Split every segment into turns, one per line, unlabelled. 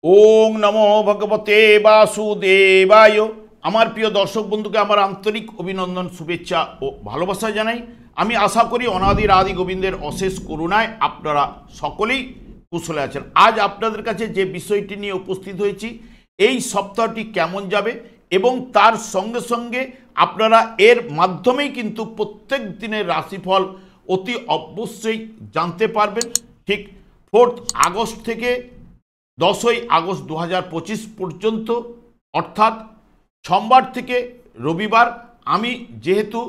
ওং নমো ভগবতে বাসুদেবায়। আমার প্রিয় দর্শক বন্ধুকে আমার আন্তরিক অভিনন্দন, শুভেচ্ছা ও ভালোবাসা জানাই। আমি আশা করি অনাদির আদি গোবিন্দের অশেষ করুণায় আপনারা সকলেই কুশলে আছেন। আজ আপনাদের কাছে যে বিষয়টি নিয়ে উপস্থিত হয়েছি, এই সপ্তাহটি কেমন যাবে এবং তার সঙ্গে সঙ্গে আপনারা এর মাধ্যমেই কিন্তু প্রত্যেক দিনের রাশিফল অতি অবশ্যই জানতে পারবেন। ঠিক 4 আগস্ট থেকে 10ই আগস্ট 2025 পর্যন্ত, অর্থাৎ সোমবার থেকে রবিবার। আমি যেহেতু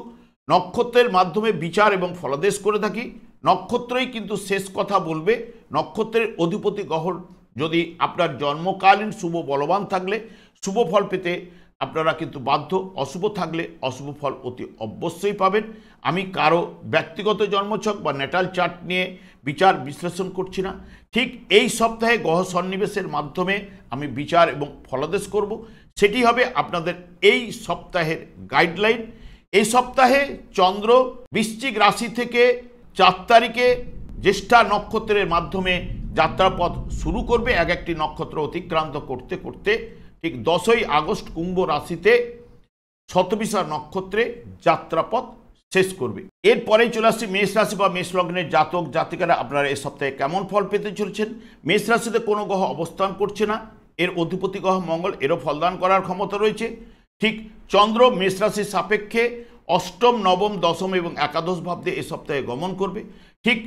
নক্ষত্রের মাধ্যমে বিচার এবং ফলাদেশ করে থাকি, নক্ষত্রই কিন্তু শেষ কথা বলবে। নক্ষত্রের অধিপতি গ্রহ যদি আপনার জন্মকালীন শুভ বলবান থাকলে শুভ ফল পেতে আপনারা কিন্তু বাধ্য, অশুভ থাকলে অশুভ ফল অতি অবশ্যই পাবেন। আমি কারো ব্যক্তিগত জন্মছক বা ন্যাটাল চার্ট নিয়ে বিচার বিশ্লেষণ করছি না। ঠিক এই সপ্তাহে গ্রহ সন্নিবেশের মাধ্যমে আমি বিচার এবং ফলাদেশ করব, সেটি হবে আপনাদের এই সপ্তাহের গাইডলাইন। এই সপ্তাহে চন্দ্র বৃশ্চিক রাশি থেকে 4 তারিখে জ্যেষ্ঠা নক্ষত্রের মাধ্যমে যাত্রাপথ শুরু করবে, এক একটি নক্ষত্র অতিক্রান্ত করতে করতে ঠিক 10ই আগস্ট কুম্ভ রাশিতে শতবিশা নক্ষত্রে যাত্রাপথ শেষ করবে। এরপরেই চলে আসছি মেষ রাশি বা মেষ লগ্নের জাতক জাতিকারা আপনারা এই সপ্তাহে কেমন ফল পেতে চলেছেন। মেষ রাশিতে কোনো গ্রহ অবস্থান করছে না, এর অধিপতি গ্রহ মঙ্গল, এরও ফলদান করার ক্ষমতা রয়েছে। ঠিক চন্দ্র মেষ রাশির সাপেক্ষে অষ্টম, নবম, দশম এবং একাদশ ভাব দিয়ে এ সপ্তাহে গমন করবে। ঠিক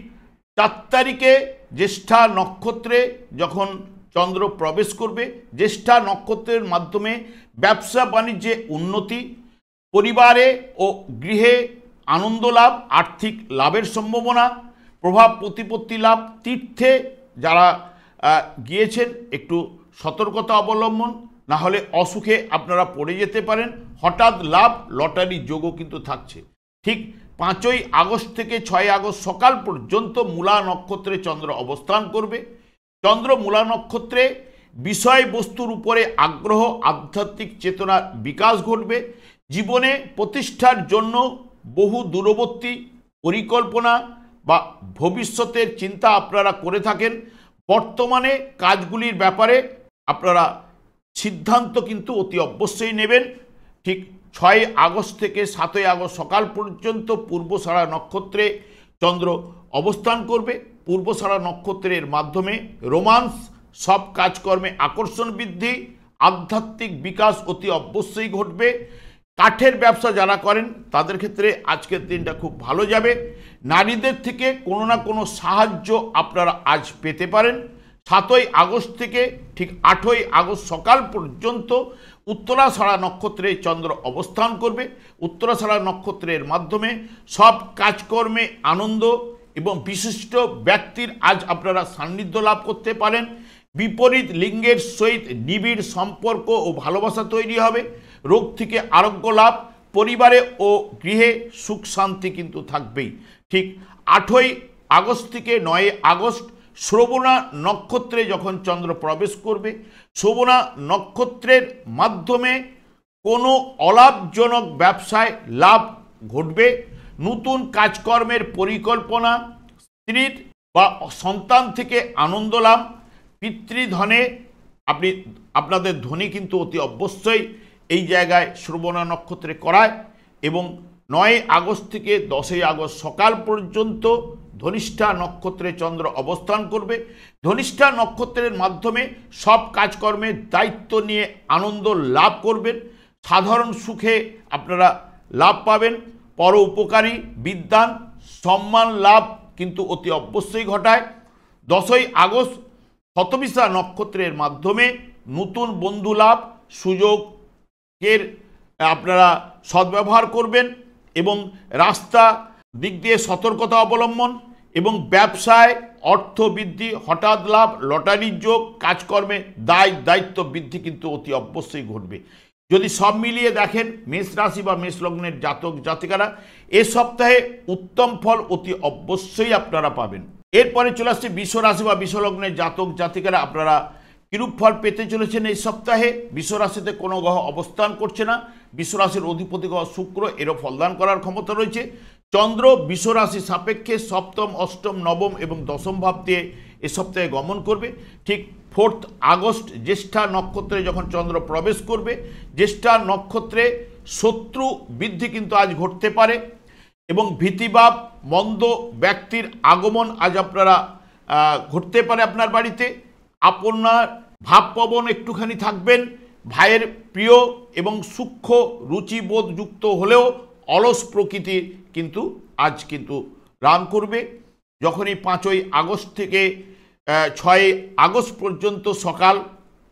4 তারিখে জ্যেষ্ঠা নক্ষত্রে যখন চন্দ্র প্রবেশ করবে, জ্যেষ্ঠা নক্ষত্রের মাধ্যমে ব্যবসা বাণিজ্যে উন্নতি, পরিবারে ও গৃহে আনন্দ লাভ, আর্থিক লাভের সম্ভাবনা, প্রভাব প্রতিপত্তি লাভ, তীর্থে যারা গিয়েছেন একটু সতর্কতা অবলম্বন, না হলে অসুখে আপনারা পড়ে যেতে পারেন। হঠাৎ লাভ, লটারি যোগও কিন্তু থাকছে। ঠিক 5ই আগস্ট থেকে 6 আগস্ট সকাল পর্যন্ত মূলা নক্ষত্রে চন্দ্র অবস্থান করবে। চন্দ্র মূলা নক্ষত্রে বিষয়বস্তুর উপরে আগ্রহ, আধ্যাত্মিক চেতনার বিকাশ ঘটবে। জীবনে প্রতিষ্ঠার জন্য বহু দূরবর্তী পরিকল্পনা বা ভবিষ্যতের চিন্তা আপনারা করে থাকেন। বর্তমানে কাজগুলির ব্যাপারে আপনারা সিদ্ধান্ত কিন্তু অতি অবশ্যই নেবেন। ঠিক 6 আগস্ট থেকে 7ই আগস্ট সকাল পর্যন্ত পূর্বসারা নক্ষত্রে চন্দ্র অবস্থান করবে। পূর্বসারা নক্ষত্রের মাধ্যমে রোমান্স, সব কাজকর্মে আকর্ষণ বৃদ্ধি, আধ্যাত্মিক বিকাশ অতি অবশ্যই ঘটবে। কাঠের ব্যবসা যারা করেন তাদের ক্ষেত্রে আজকের দিনটা খুব ভালো যাবে। নারীদের থেকে কোনো না কোনো সাহায্য আপনারা আজ পেতে পারেন। 7ই আগস্ট থেকে ঠিক 8ই আগস্ট সকাল পর্যন্ত উত্তরাষাঢ়া নক্ষত্রে চন্দ্র অবস্থান করবে। উত্তরাষাঢ়া নক্ষত্রের মাধ্যমে সব কাজকর্মে আনন্দ এবং বিশিষ্ট ব্যক্তির আজ আপনারা সান্নিধ্য লাভ করতে পারেন। বিপরীত লিঙ্গের সহিত নিবিড় সম্পর্ক ও ভালোবাসা তৈরি হবে। রোগ থেকে আরোগ্য লাভ, পরিবারে ও গৃহে সুখ শান্তি কিন্তু থাকবেই। ঠিক 8ই আগস্ট থেকে 9ই আগস্ট শ্রবণা নক্ষত্রে যখন চন্দ্র প্রবেশ করবে, শ্রবণা নক্ষত্রের মাধ্যমে কোনো অলাভজনক ব্যবসায় লাভ ঘটবে। নতুন কাজকর্মের পরিকল্পনা, স্ত্রীর বা সন্তান থেকে আনন্দ লাভ, পিতৃধনে আপনাদের ধনী কিন্তু অতি অবশ্যই এই জায়গায় শ্রবণা নক্ষত্রে করায়। এবং 9 আগস্ট থেকে 10ই আগস্ট সকাল পর্যন্ত ধনিষ্ঠা নক্ষত্রে চন্দ্র অবস্থান করবে। ধনিষ্ঠা নক্ষত্রের মাধ্যমে সব কাজকর্মের দায়িত্ব নিয়ে আনন্দ লাভ করবেন। সাধারণ সুখে আপনারা লাভ পাবেন। পর উপকারী বিদ্যান, সম্মান লাভ কিন্তু অতি অবশ্যই ঘটায়। 10ই আগস্ট শতবিশা নক্ষত্রের মাধ্যমে নতুন বন্ধু লাভ, সুযোগের আপনারা সদ্ব্যবহার করবেন এবং রাস্তা দিক দিয়ে সতর্কতা অবলম্বন এবং ব্যবসায় অর্থ বৃদ্ধি, হঠাৎ লাভ, লটারির যোগ, কাজকর্মে দায়িত্ব বৃদ্ধি কিন্তু অতি অবশ্যই ঘটবে। যদি সব মিলিয়ে দেখেন মেষ রাশি বা মেষ লগ্নের জাতক জাতিকারা এ সপ্তাহে উত্তম ফল অতি অবশ্যই আপনারা পাবেন। এরপরে চলে আসছে বৃষ রাশি বা বৃষ লগ্নের জাতক জাতিকারা আপনারা কিরূপ ফল পেতে চলেছেন এই সপ্তাহে। বৃষ রাশিতে কোনো গ্রহ অবস্থান করছে না। বৃষ রাশির অধিপতি গ্রহ শুক্র, এরও ফলদান করার ক্ষমতা রয়েছে। চন্দ্র বৃষ রাশি সাপেক্ষে সপ্তম, অষ্টম, নবম এবং দশম ভাব দিয়ে এ সপ্তাহে গমন করবে। ঠিক 4 আগস্ট জ্যেষ্ঠা নক্ষত্রে যখন চন্দ্র প্রবেশ করবে, জ্যেষ্ঠা নক্ষত্রে শত্রু বৃদ্ধি কিন্তু আজ ঘটতে পারে এবং ভীতিভাব মন্দ ব্যক্তির আগমন আজ আপনারা ঘটতে পারে আপনার বাড়িতে। আপনার ভাবপবন একটুখানি থাকবেন, ভাইয়ের প্রিয় এবং সূক্ষ্ম রুচিবোধযুক্ত হলেও অলস প্রকৃতি কিন্তু আজ কিন্তু রান করবে। যখনই 5ই আগস্ট থেকে 6ই আগস্ট পর্যন্ত সকাল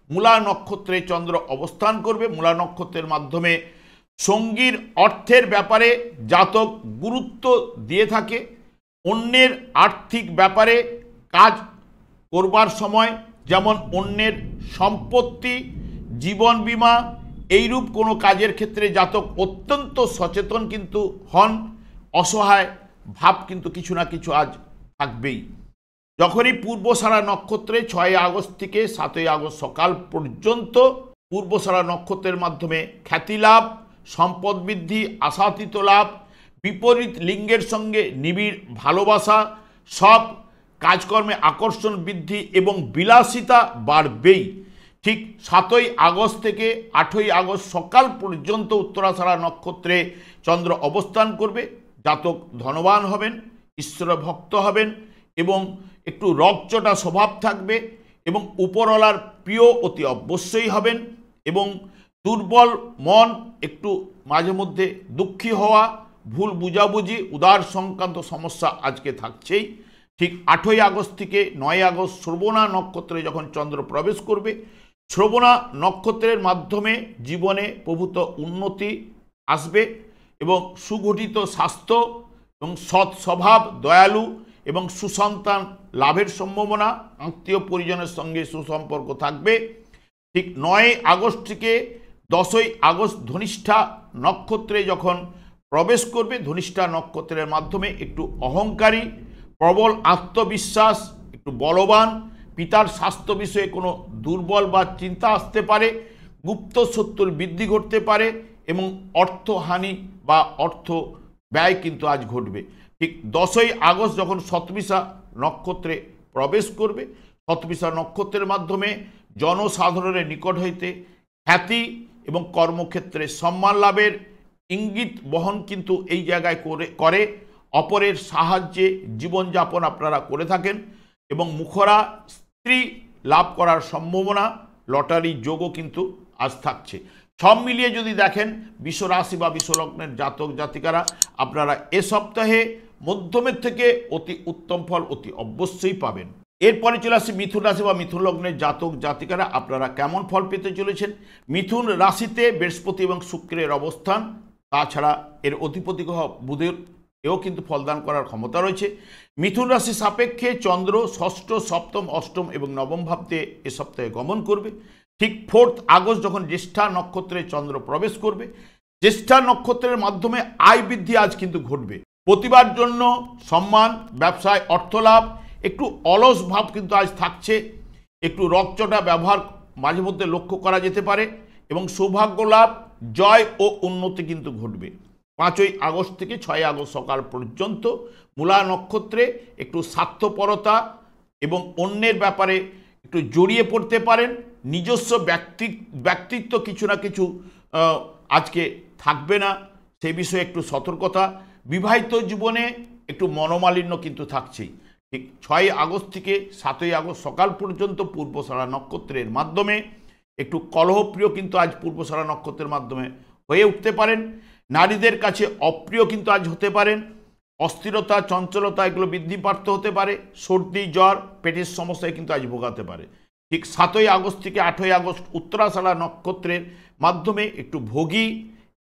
মূলা নক্ষত্রে চন্দ্র অবস্থান করবে, মূলা নক্ষত্রের মাধ্যমে সঙ্গীর অর্থের ব্যাপারে জাতক গুরুত্ব দিয়ে থাকে। অন্যের আর্থিক ব্যাপারে কাজ করবার সময় যেমন অন্যের সম্পত্তি, জীবন বীমা এইরূপ কোনো কাজের ক্ষেত্রে জাতক অত্যন্ত সচেতন কিন্তু হন। অসহায় ভাব কিন্তু কিছু না কিছু আজ থাকবেই। যখনই পূর্বসারা নক্ষত্রে 6ই আগস্ট থেকে 7ই আগস্ট সকাল পর্যন্ত পূর্বসারা নক্ষত্রের মাধ্যমে খ্যাতি লাভ, সম্পদ বৃদ্ধি, আশাতীত লাভ, বিপরীত লিঙ্গের সঙ্গে নিবিড় ভালোবাসা, সব কাজকর্মে আকর্ষণ বৃদ্ধি এবং বিলাসিতা বাড়বেই। ঠিক 7ই আগস্ট থেকে 8ই আগস্ট সকাল পর্যন্ত উত্তরাষাঢ়া নক্ষত্রে চন্দ্র অবস্থান করবে। জাতক ধনবান হবেন, ঈশ্বর ভক্ত হবেন এবং একটু রকচটা স্বভাব থাকবে এবং উপরওয়ালার প্রিয় অতি অবশ্যই হবেন এবং দুর্বল মন, একটু মাঝে মধ্যে দুঃখী হওয়া, ভুল বুঝাবুঝি, উদার সংক্রান্ত সমস্যা আজকে থাকছেই। ঠিক 8ই আগস্ট থেকে 9ই আগস্ট শ্রবণা নক্ষত্রে যখন চন্দ্র প্রবেশ করবে, শ্রবণা নক্ষত্রের মাধ্যমে জীবনে প্রভূত উন্নতি আসবে এবং সুগঠিত স্বাস্থ্য এবং সৎ স্বভাব, দয়ালু এবং সুসন্তান লাভের সম্ভাবনা, আত্মীয় পরিজনের সঙ্গে সুসম্পর্ক থাকবে। ঠিক 9ই আগস্ট থেকে 10ই আগস্ট ধনিষ্ঠা নক্ষত্রে যখন প্রবেশ করবে, ধনিষ্ঠা নক্ষত্রের মাধ্যমে একটু অহংকারী, প্রবল আত্মবিশ্বাস, একটু বলবান, পিতার স্বাস্থ্য বিষয়ে কোনো দুর্বল বা চিন্তা আসতে পারে, গুপ্ত শত্রুর বৃদ্ধি ঘটতে পারে এবং অর্থহানি বা অর্থ ব্যয় কিন্তু আজ ঘটবে। ঠিক 10ই আগস্ট যখন শতবিশা নক্ষত্রে প্রবেশ করবে, শতবিশা নক্ষত্রের মাধ্যমে জনসাধারণের নিকট হইতে খ্যাতি এবং কর্মক্ষেত্রে সম্মান লাভের ইঙ্গিত বহন কিন্তু এই জায়গায় করে অপরের সাহায্যে জীবনযাপন আপনারা করে থাকেন এবং মুখরা স্ত্রী লাভ করার সম্ভাবনা, লটারি যোগও কিন্তু আজ থাকছে। সব মিলিয়ে যদি দেখেন বিশ্বরাশি বা বিশ্বলগ্নের জাতক জাতিকারা আপনারা এ সপ্তাহে মধ্যমের থেকে অতি উত্তম ফল অতি অবশ্যই পাবেন। এরপরে চলে আসি মিথুন রাশি বা মিথুন লগ্নের জাতক জাতিকারা আপনারা কেমন ফল পেতে চলেছেন। মিথুন রাশিতে বৃহস্পতি এবং শুক্রের অবস্থান, তাছাড়া এর অধিপতি গ্রহ বুধের এও কিন্তু ফলদান করার ক্ষমতা রয়েছে। মিথুন রাশি সাপেক্ষে চন্দ্র ষষ্ঠ, সপ্তম, অষ্টম এবং নবম ভাবতে এ সপ্তাহে গমন করবে। ঠিক 4 আগস্ট যখন জ্যেষ্ঠা নক্ষত্রে চন্দ্র প্রবেশ করবে, জ্যেষ্ঠা নক্ষত্রের মাধ্যমে আয় বৃদ্ধি আজ কিন্তু ঘটবে। প্রতিবার জন্য সম্মান, ব্যবসায় অর্থলাভ, একটু অলস ভাব কিন্তু আজ থাকছে, একটু রকচটা ব্যবহার মাঝে মধ্যে লক্ষ্য করা যেতে পারে এবং সৌভাগ্য লাভ, জয় ও উন্নতি কিন্তু ঘটবে। 5ই আগস্ট থেকে 6ই আগস্ট সকাল পর্যন্ত মূলা নক্ষত্রে একটু স্বার্থপরতা এবং অন্যের ব্যাপারে একটু জড়িয়ে পড়তে পারেন। নিজস্ব ব্যক্তিত্ব কিছু না কিছু আজকে থাকবে না, সেই বিষয়ে একটু সতর্কতা। বিবাহিত জীবনে একটু মনোমালিন্য কিন্তু থাকছেই। ঠিক 6ই আগস্ট থেকে 7ই আগস্ট সকাল পর্যন্ত পূর্বসারা নক্ষত্রের মাধ্যমে একটু কলহপ্রিয় কিন্তু আজ পূর্বসারা নক্ষত্রের মাধ্যমে হয়ে উঠতে পারেন। নারীদের কাছে অপ্রিয় কিন্তু আজ হতে পারেন। অস্থিরতা, চঞ্চলতা এগুলো বৃদ্ধিপ্রাপ্ত হতে পারে। সর্দি, জ্বর, পেটের সমস্যায় কিন্তু আজ ভোগাতে পারে। ঠিক 7ই আগস্ট থেকে 8ই আগস্ট উত্তরাষাঢ়া নক্ষত্রের মাধ্যমে একটু ভোগী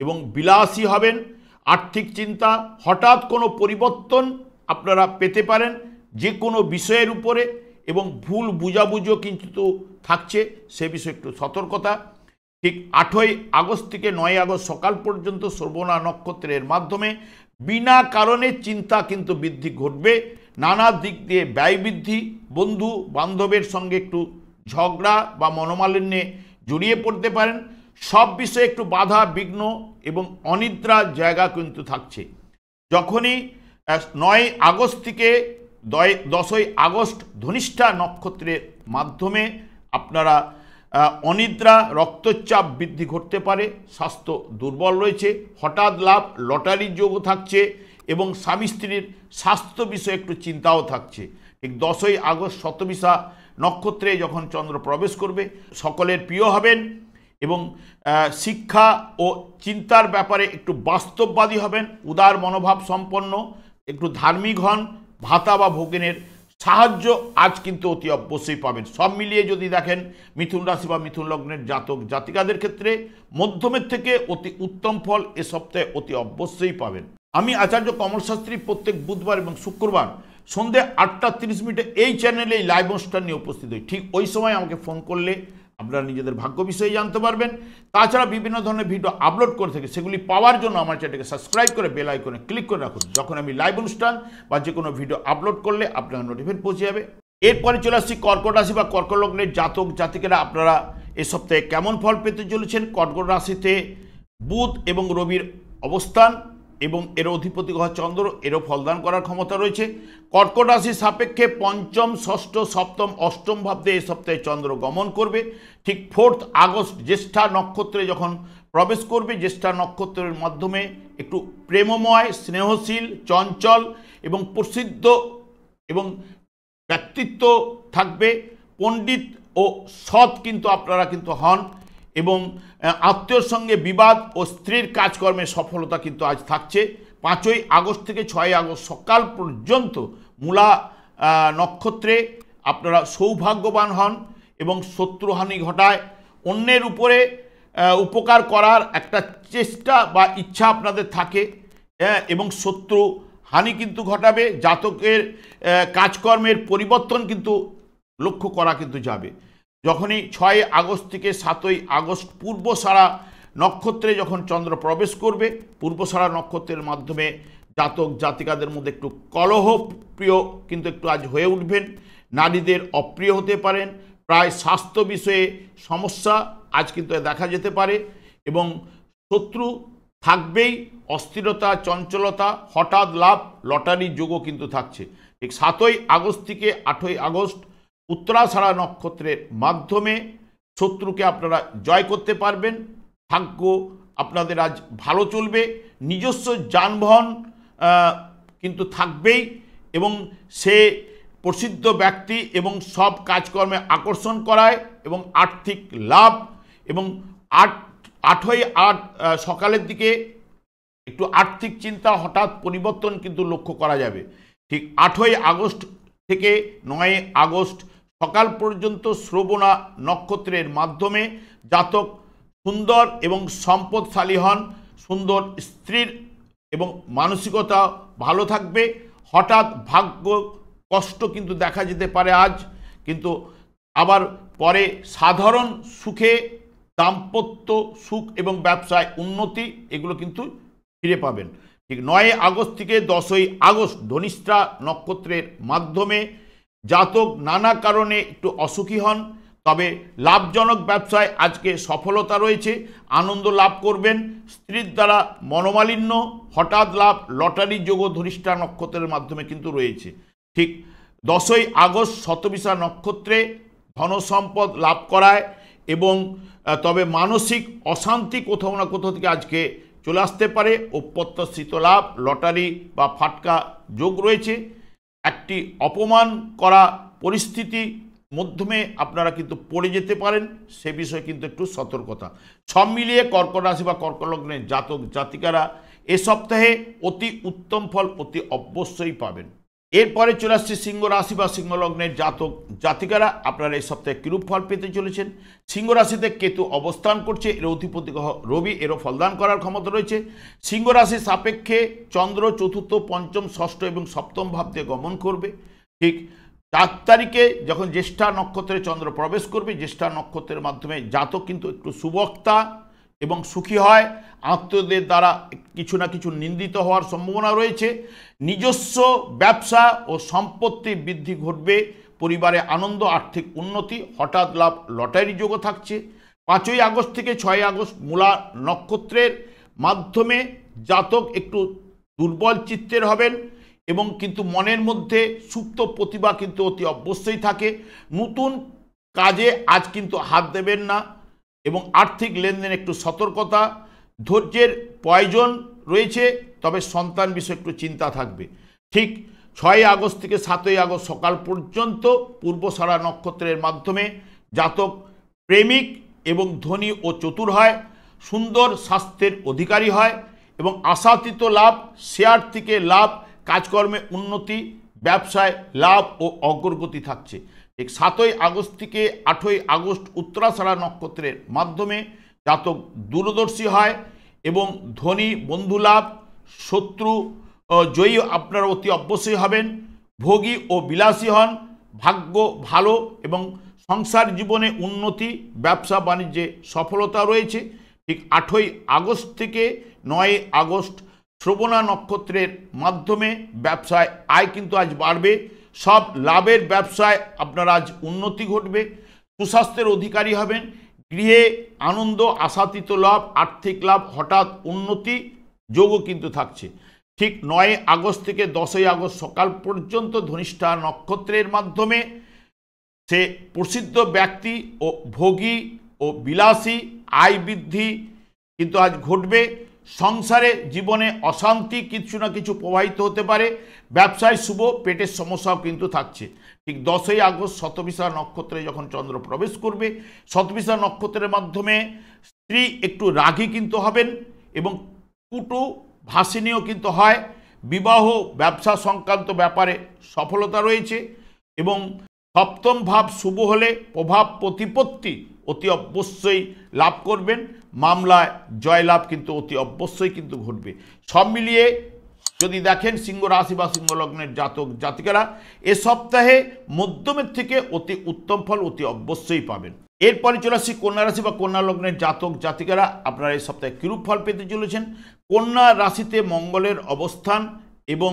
এবং বিলাসী হবেন। আর্থিক চিন্তা, হঠাৎ কোনো পরিবর্তন আপনারা পেতে পারেন যে কোনো বিষয়ের উপরে এবং ভুল বুঝাবুঝিও কিন্তু থাকছে, সে বিষয়ে একটু সতর্কতা। ঠিক 8ই আগস্ট থেকে 9ই আগস্ট সকাল পর্যন্ত শ্রবণা নক্ষত্রের মাধ্যমে বিনা কারণে চিন্তা কিন্তু বৃদ্ধি ঘটবে। নানা দিক দিয়ে ব্যয় বৃদ্ধি, বন্ধু বান্ধবের সঙ্গে একটু ঝগড়া বা মনোমালিন্যে জড়িয়ে পড়তে পারেন। সব বিষয়ে একটু বাধা বিঘ্ন এবং অনিদ্রার জায়গা কিন্তু থাকছে। যখনই 9ই আগস্ট থেকে 10ই আগস্ট ধনিষ্ঠা নক্ষত্রের মাধ্যমে আপনারা অনিদ্রা, রক্তচাপ বৃদ্ধি ঘটতে পারে, স্বাস্থ্য দুর্বল রয়েছে, হঠাৎ লাভ, লটারির যোগও থাকছে এবং স্বামী স্ত্রীর স্বাস্থ্য বিষয়ে একটু চিন্তাও থাকছে। ঠিক 10ই আগস্ট শতবিশা নক্ষত্রে যখন চন্দ্র প্রবেশ করবে সকলের প্রিয় হবেন এবং শিক্ষা ও চিন্তার ব্যাপারে একটু বাস্তববাদী হবেন, উদার মনোভাব সম্পন্ন, একটু ধার্মিক হন, ভাতা বা ভগিনের সাহায্য আজ কিন্তু অতি অবশ্যই পাবেন। সব মিলিয়ে যদি দেখেন মিথুন রাশি বা মিথুন লগ্নের জাতক জাতিকাদের ক্ষেত্রে মধ্যমের থেকে অতি উত্তম ফল এ সপ্তাহে অতি অবশ্যই পাবেন। আমি আচার্য কমল শাস্ত্রী প্রত্যেক বুধবার এবং শুক্রবার সন্ধ্যে 8:30 এই চ্যানেলে এই লাইভ অনুষ্ঠান নিয়ে উপস্থিত হই। ঠিক ওই সময় আমাকে ফোন করলে আপনারা নিজেদের ভাগ্য বিষয়ে জানতে পারবেন। তাছাড়া বিভিন্ন ধরনের ভিডিও আপলোড করে থাকি, সেগুলি পাওয়ার জন্য আমার চ্যানেলকে সাবস্ক্রাইব করে বেল আইকনে ক্লিক করে রাখুন। যখন আমি লাইভ অনুষ্ঠান বা যে কোনো ভিডিও আপলোড করলে আপনার নোটিফিকেশন পৌঁছে যাবে। এরপরে চলে আসছি কর্কট রাশি বা কর্কট লগ্নের জাতক জাতিকেরা আপনারা এ সপ্তাহে কেমন ফল পেতে চলেছেন। কর্কট রাশিতে বুধ এবং রবির অবস্থান এবং এর অধিপতি গ্রহ চন্দ্র, এরও ফলদান করার ক্ষমতা রয়েছে। কর্কট রাশির সাপেক্ষে পঞ্চম, ষষ্ঠ, সপ্তম, অষ্টম ভাবতে এই সপ্তাহে চন্দ্র গমন করবে। ঠিক 4 আগস্ট জ্যেষ্ঠা নক্ষত্রে যখন প্রবেশ করবে, জ্যেষ্ঠা নক্ষত্রের মাধ্যমে একটু প্রেমময়, স্নেহশীল, চঞ্চল এবং প্রসিদ্ধ এবং ব্যক্তিত্ব থাকবে। পণ্ডিত ও সৎ কিন্তু আপনারা কিন্তু হন এবং আত্মীয়র সঙ্গে বিবাদ ও স্ত্রীর কাজকর্মে সফলতা কিন্তু আজ থাকছে। 5ই আগস্ট থেকে 6ই আগস্ট সকাল পর্যন্ত মূলা নক্ষত্রে আপনারা সৌভাগ্যবান হন এবং শত্রুহানি ঘটায়, অন্যের উপরে উপকার করার একটা চেষ্টা বা ইচ্ছা আপনাদের থাকে এবং শত্রু হানি কিন্তু ঘটাবে। জাতকের কাজকর্মের পরিবর্তন কিন্তু লক্ষ্য করা কিন্তু যাবে। যখনই 6ই আগস্ট থেকে 7ই আগস্ট পূর্বসারা নক্ষত্রে যখন চন্দ্র প্রবেশ করবে, পূর্বসারা নক্ষত্রের মাধ্যমে জাতক জাতিকাদের মধ্যে একটু কলহপ্রিয় কিন্তু একটু আজ হয়ে উঠবেন, নারীদের অপ্রিয় হতে পারেন, প্রায় স্বাস্থ্য বিষয়ে সমস্যা আজ কিন্তু দেখা যেতে পারে এবং শত্রু থাকবেই, অস্থিরতা, চঞ্চলতা, হঠাৎ লাভ, লটারির যোগও কিন্তু থাকছে। ঠিক 7ই আগস্ট থেকে 8ই আগস্ট উত্তরাষাঢ়া নক্ষত্রের মাধ্যমে শত্রুকে আপনারা জয় করতে পারবেন। ভাগ্য আপনাদের আজ ভালো চলবে, নিজস্ব যানবাহন কিন্তু থাকবেই এবং সে প্রসিদ্ধ ব্যক্তি এবং সব কাজকর্মে আকর্ষণ করায় এবং আর্থিক লাভ এবং 8ই সকালের দিকে একটু আর্থিক চিন্তা হঠাৎ পরিবর্তন কিন্তু লক্ষ্য করা যাবে। ঠিক 8ই আগস্ট থেকে 9ই আগস্ট সকাল পর্যন্ত শ্রবণা নক্ষত্রের মাধ্যমে জাতক সুন্দর এবং সম্পদশালী হন, সুন্দর স্ত্রীর এবং মানসিকতা ভালো থাকবে। হঠাৎ ভাগ্য কষ্ট কিন্তু দেখা যেতে পারে আজ, কিন্তু আবার পরে সাধারণ সুখে দাম্পত্য সুখ এবং ব্যবসায় উন্নতি এগুলো কিন্তু ফিরে পাবেন। ঠিক 9ই আগস্ট থেকে 10ই আগস্ট ধনিষ্ঠা নক্ষত্রের মাধ্যমে জাতক নানা কারণে একটু অসুখী হন, তবে লাভজনক ব্যবসায় আজকে সফলতা রয়েছে, আনন্দ লাভ করবেন। স্ত্রীর দ্বারা মনোমালিন্য, হঠাৎ লাভ, লটারির যোগ ধনিষ্ঠা নক্ষত্রের মাধ্যমে কিন্তু রয়েছে। ঠিক 10ই আগস্ট শতবিশা নক্ষত্রে ধনসম্পদ লাভ করায় এবং তবে মানসিক অশান্তি কোথাও না কোথাও থেকে আজকে চলে আসতে পারে। অপ্রত্যাশিত লাভ, লটারি বা ফাটকা যোগ রয়েছে। একটি অপমান করা পরিস্থিতি মাধ্যমে আপনারা কিন্তু পড়ে যেতে পারেন, সে বিষয়ে কিন্তু একটু সতর্কতা। সব মিলিয়ে কর্কট রাশি বা কর্কট লগ্নের জাতক জাতিকারা এ সপ্তাহে অতি উত্তম ফল অতি অবশ্যই পাবেন। এরপরে চলে আসছে সিংহ রাশি বা সিংহ লগ্নের জাতক জাতিকারা আপনারা এই সপ্তাহে কিরূপ ফল পেতে চলেছেন। সিংহ রাশিতে কেতু অবস্থান করছে, এর অধিপতি গ্রহ রবি, এরও ফলদান করার ক্ষমতা রয়েছে। সিংহ রাশির সাপেক্ষে চন্দ্র চতুর্থ, পঞ্চম, ষষ্ঠ এবং সপ্তম ভাব দিয়ে গমন করবে। ঠিক 4 তারিখে যখন জ্যেষ্ঠা নক্ষত্রে চন্দ্র প্রবেশ করবে, জ্যেষ্ঠা নক্ষত্রের মাধ্যমে জাতক কিন্তু একটু সুবক্তা এবং সুখী হয়, আত্মীয়দের দ্বারা কিছু না কিছু নিন্দিত হওয়ার সম্ভাবনা রয়েছে। নিজস্ব ব্যবসা ও সম্পত্তি বৃদ্ধি ঘটবে, পরিবারে আনন্দ, আর্থিক উন্নতি, হঠাৎ লাভ, লটারি যোগও থাকছে। 5ই আগস্ট থেকে 6ই আগস্ট মূলা নক্ষত্রের মাধ্যমে জাতক একটু দুর্বল চিত্তের হবেন এবং কিন্তু মনের মধ্যে সুপ্ত প্রতিভা কিন্তু অতি অবশ্যই থাকে। নতুন কাজে আজ কিন্তু হাত দেবেন না এবং আর্থিক লেনদেন একটু সতর্কতা, ধৈর্যের প্রয়োজন রয়েছে, তবে সন্তান বিষয়ে একটু চিন্তা থাকবে। ঠিক 6 আগস্ট থেকে 7 আগস্ট সকাল পর্যন্ত পূর্বসারা নক্ষত্রের মাধ্যমে জাতক প্রেমিক এবং ধনী ও চতুর হয়, সুন্দর স্বাস্থ্যের অধিকারী হয় এবং আশাতীত লাভ, শেয়ার থেকে লাভ, কাজকর্মে উন্নতি, ব্যবসায় লাভ ও অগ্রগতি থাকছে। ঠিক 7 আগস্ট থেকে 8 আগস্ট উত্তরাষাঢ়া নক্ষত্রের মাধ্যমে জাতক দূরদর্শী হয় এবং ধনী বন্ধু লাভ, শত্রু জয়ী আপনারা অতি অবশ্যই হবেন, ভোগী ও বিলাসী হন, ভাগ্য ভালো এবং সংসার জীবনে উন্নতি, ব্যবসা বাণিজ্যে সফলতা রয়েছে। ঠিক 8 আগস্ট থেকে 9 আগস্ট শ্রবণা নক্ষত্রের মাধ্যমে ব্যবসায় আয় কিন্তু আজ বাড়বে, সব লাভের ব্যবসায় আপনার আজ উন্নতি ঘটবে, সুস্বাস্থ্যের অধিকারী হবেন, গৃহে আনন্দ, আশাতীত লাভ, আর্থিক লাভ, হঠাৎ উন্নতি যোগও কিন্তু থাকছে। ঠিক 9 আগস্ট থেকে 10 আগস্ট সকাল পর্যন্ত ধনিষ্ঠা নক্ষত্রের মাধ্যমে সে প্রসিদ্ধ ব্যক্তি ও ভোগী ও বিলাসী, আয় বৃদ্ধি কিন্তু আজ ঘটবে। সংসারে জীবনে অশান্তি কিছু না কিছু প্রবাহিত হতে পারে, ব্যবসায় শুভ, পেটের সমস্যাও কিন্তু থাকছে। ঠিক 10 আগস্ট শতভিষা নক্ষত্রে যখন চন্দ্র প্রবেশ করবে, শতভিষা নক্ষত্রের মাধ্যমে স্ত্রী একটু রাগী কিন্তু হবেন এবং কুটু ভাসিনীও কিন্তু হয়, বিবাহ ব্যবসা সংক্রান্ত ব্যাপারে সফলতা রয়েছে এবং সপ্তম ভাব শুভ হলে প্রভাব প্রতিপত্তি অতি অবশ্যই লাভ করবেন, মামলায় জয়লাভ কিন্তু অতি অবশ্যই কিন্তু ঘটবে। সব মিলিয়ে যদি দেখেন সিংহ রাশি বা সিংহ লগ্নের জাতক জাতিকারা এ সপ্তাহে মধ্যমের থেকে অতি উত্তম ফল অতি অবশ্যই পাবেন। এরপরে চলে আসছি কন্যা রাশি বা কন্যা লগ্নের জাতক জাতিকারা আপনারা এই সপ্তাহে কিরূপ ফল পেতে চলেছেন। কন্যা রাশিতে মঙ্গলের অবস্থান এবং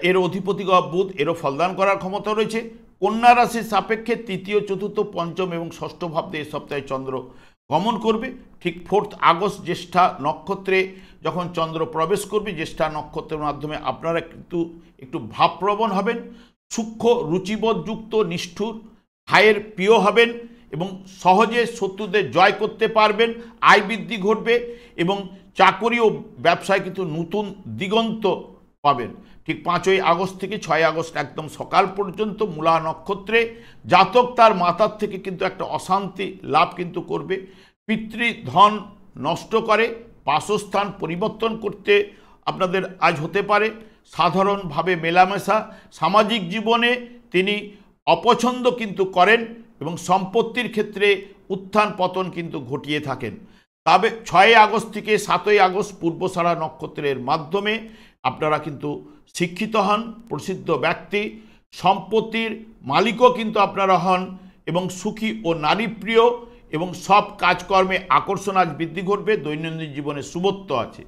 এর অধিপতি গ্রহ বুধ, এরও ফলদান করার ক্ষমতা রয়েছে। কন্যা রাশির সাপেক্ষে তৃতীয়, চতুর্থ, পঞ্চম এবং ষষ্ঠ ভাবতে এই সপ্তাহে চন্দ্র গমন করবে। ঠিক 4 আগস্ট জ্যেষ্ঠা নক্ষত্রে যখন চন্দ্র প্রবেশ করবে, জ্যেষ্ঠা নক্ষত্রের মাধ্যমে আপনারা কিন্তু একটু ভাবপ্রবণ হবেন, সূক্ষ্ম রুচিবোধযুক্ত, নিষ্ঠুর, ভাইয়ের প্রিয় হবেন এবং সহজে শত্রুদের জয় করতে পারবেন, আয় বৃদ্ধি ঘটবে এবং চাকরি ও ব্যবসায় কিন্তু নতুন দিগন্ত পাবেন। ঠিক 5 আগস্ট থেকে 6 আগস্ট একদম সকাল পর্যন্ত মূলা নক্ষত্রে জাতক তার মাতার থেকে কিন্তু একটা অশান্তি লাভ কিন্তু করবে, পিতৃধন নষ্ট করে, বাসস্থান পরিবর্তন করতে আপনাদের আজ হতে পারে, সাধারণভাবে মেলামেশা, সামাজিক জীবনে তিনি অপছন্দ কিন্তু করেন এবং সম্পত্তির ক্ষেত্রে উত্থান পতন কিন্তু ঘটিয়ে থাকেন। তবে 6 আগস্ট থেকে 7 আগস্ট পূর্বসারা নক্ষত্রের মাধ্যমে আপনারা কিন্তু শিক্ষিত হন, প্রসিদ্ধ ব্যক্তি, সম্পত্তির মালিকও কিন্তু আপনারা হন এবং সুখী ও নারীপ্রিয় এবং সব কাজকর্মে আকর্ষণ আজ বৃদ্ধি ঘটবে, দৈনন্দিন জীবনে শুভত্ব আছে।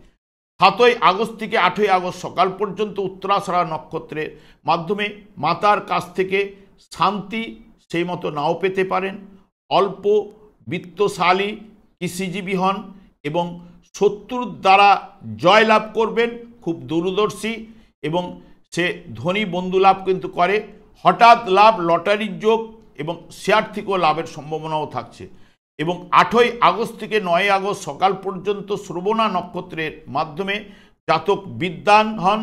7 আগস্ট থেকে 8 আগস্ট সকাল পর্যন্ত উত্তরাষাঢ়া নক্ষত্রের মাধ্যমে মাতার কাছ থেকে শান্তি সেই মতো নাও পেতে পারেন, অল্প বিত্তশালী কৃষিজীবী হন এবং শত্রুর দ্বারা জয়লাভ করবেন, খুব দূরদর্শী এবং সে ধনী বন্ধু লাভ কিন্তু করে, হঠাৎ লাভ, লটারির যোগ এবং শেয়ার থেকেও লাভের সম্ভাবনাও থাকছে। এবং 8 আগস্ট থেকে 9 আগস্ট সকাল পর্যন্ত শ্রবণা নক্ষত্রের মাধ্যমে জাতক বিদ্বান হন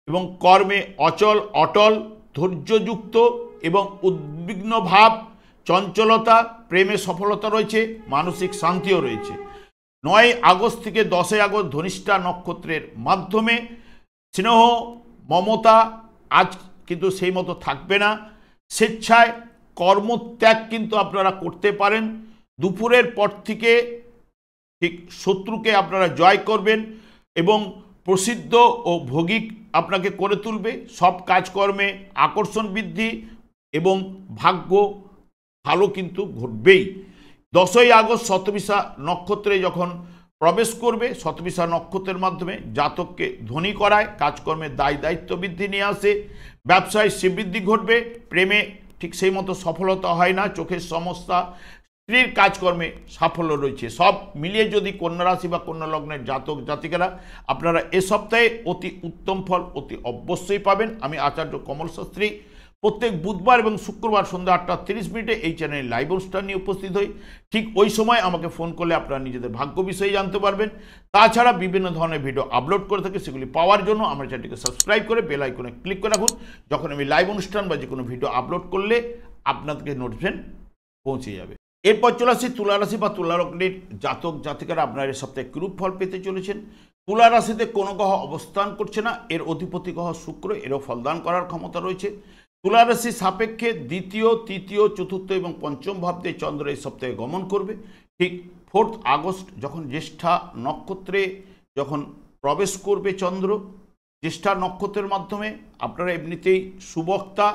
এবং কর্মে অচল অটল, ধৈর্যযুক্ত এবং উদ্বিগ্ন ভাব, চঞ্চলতা, প্রেমে সফলতা রয়েছে, মানসিক শান্তিও রয়েছে। 9 আগস্ট থেকে 10 আগস্ট ধনিষ্ঠা নক্ষত্রের মাধ্যমে স্নেহ মমতা আজ কিন্তু সেই মতো থাকবে না, স্বেচ্ছায় কর্মত্যাগ কিন্তু আপনারা করতে পারেন, দুপুরের পর থেকে ঠিক শত্রুকে আপনারা জয় করবেন এবং প্রসিদ্ধ ও ভোগিক আপনাকে করে তুলবে, সব কাজকর্মে আকর্ষণ বৃদ্ধি এবং ভাগ্য ভালো কিন্তু ঘটবেই। 10 আগস্ট শতভিষা নক্ষত্রে যখন প্রবেশ করবে, শতভিষা নক্ষত্রের মাধ্যমে জাতককে ধনী করায়, কাজকর্মের দায় দায়িত্ব বৃদ্ধি নিয়ে আসে, ব্যবসায় শ্রীবৃদ্ধি ঘটবে, প্রেমে ঠিক সেই মতো সফলতা হয় না, চোখের সমস্যা, স্ত্রীর কাজকর্মে সাফল্য রয়েছে। সব মিলিয়ে যদি কন্যা রাশি বা কন্যা লগ্নের জাতক জাতিকারা আপনারা এ সপ্তাহে অতি উত্তম ফল অতি অবশ্যই পাবেন। আমি আচার্য কমল শাস্ত্রী প্রত্যেক বুধবার এবং শুক্রবার সন্ধ্যা 8:30 এই চ্যানেলে লাইভ অনুষ্ঠান নিয়ে উপস্থিত হই। ঠিক ওই সময় আমাকে ফোন করলে আপনারা নিজেদের ভাগ্য বিষয়ে জানতে পারবেন। তাছাড়া বিভিন্ন ধরনের ভিডিও আপলোড করে থাকে, সেগুলি পাওয়ার জন্য আমার চ্যানেলটিকে সাবস্ক্রাইব করে বেল আইকনে ক্লিক করে রাখুন। যখন আমি লাইভ অনুষ্ঠান বা যে কোনো ভিডিও আপলোড করলে আপনাদেরকে নোটিফিকেশন পৌঁছে যাবে। এরপর চলে আসি তুলা রাশি বা তুলা লগ্নের জাতক জাতিকারা আপনারা এই সপ্তাহে কিরূপ ফল পেতে চলেছেন। তুলা রাশিতে কোনো গ্রহ অবস্থান করছে না, এর অধিপতি গ্রহ শুক্র, এরও ফলদান করার ক্ষমতা রয়েছে। তুলা রাশি সাপেক্ষে দ্বিতীয়, তৃতীয়, চতুর্থ এবং পঞ্চম ভাবতে চন্দ্র এই সপ্তাহে গমন করবে। ঠিক 4 আগস্ট যখন জ্যেষ্ঠা নক্ষত্রে যখন প্রবেশ করবে চন্দ্র, জ্যেষ্ঠা নক্ষত্রের মাধ্যমে আপনারা এমনিতেই সুবক্তা,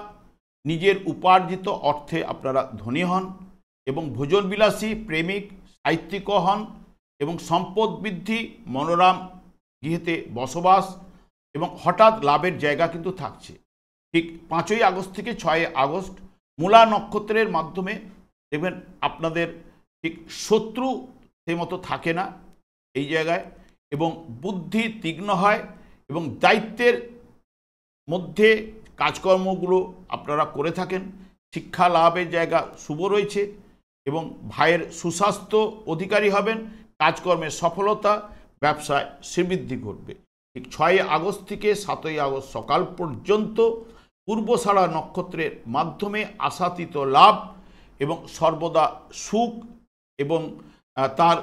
নিজের উপার্জিত অর্থে আপনারা ধনী হন এবং ভোজনবিলাসী, প্রেমিক, সাহিত্যিক হন এবং সম্পদ বৃদ্ধি, মনোরম গৃহেতে বসবাস এবং হঠাৎ লাভের জায়গা কিন্তু থাকছে। ঠিক 5 আগস্ট থেকে 6 আগস্ট মূলা নক্ষত্রের মাধ্যমে দেখবেন আপনাদের ঠিক শত্রু সেই মতো থাকে না এই জায়গায়, এবং বুদ্ধি তীক্ষ্ণ হয় এবং দায়িত্বের মধ্যে কাজকর্মগুলো আপনারা করে থাকেন। শিক্ষা লাভের জায়গা শুভ রয়েছে এবং ভাইয়ের সুস্বাস্থ্য অধিকারী হবেন। কাজকর্মের সফলতা, ব্যবসায় শ্রীবৃদ্ধি ঘটবে। ঠিক 6 আগস্ট থেকে 7 আগস্ট সকাল পর্যন্ত পূর্বষাঢ়া নক্ষত্রের মাধ্যমে আশাতীত লাভ এবং সর্বদা সুখ এবং তার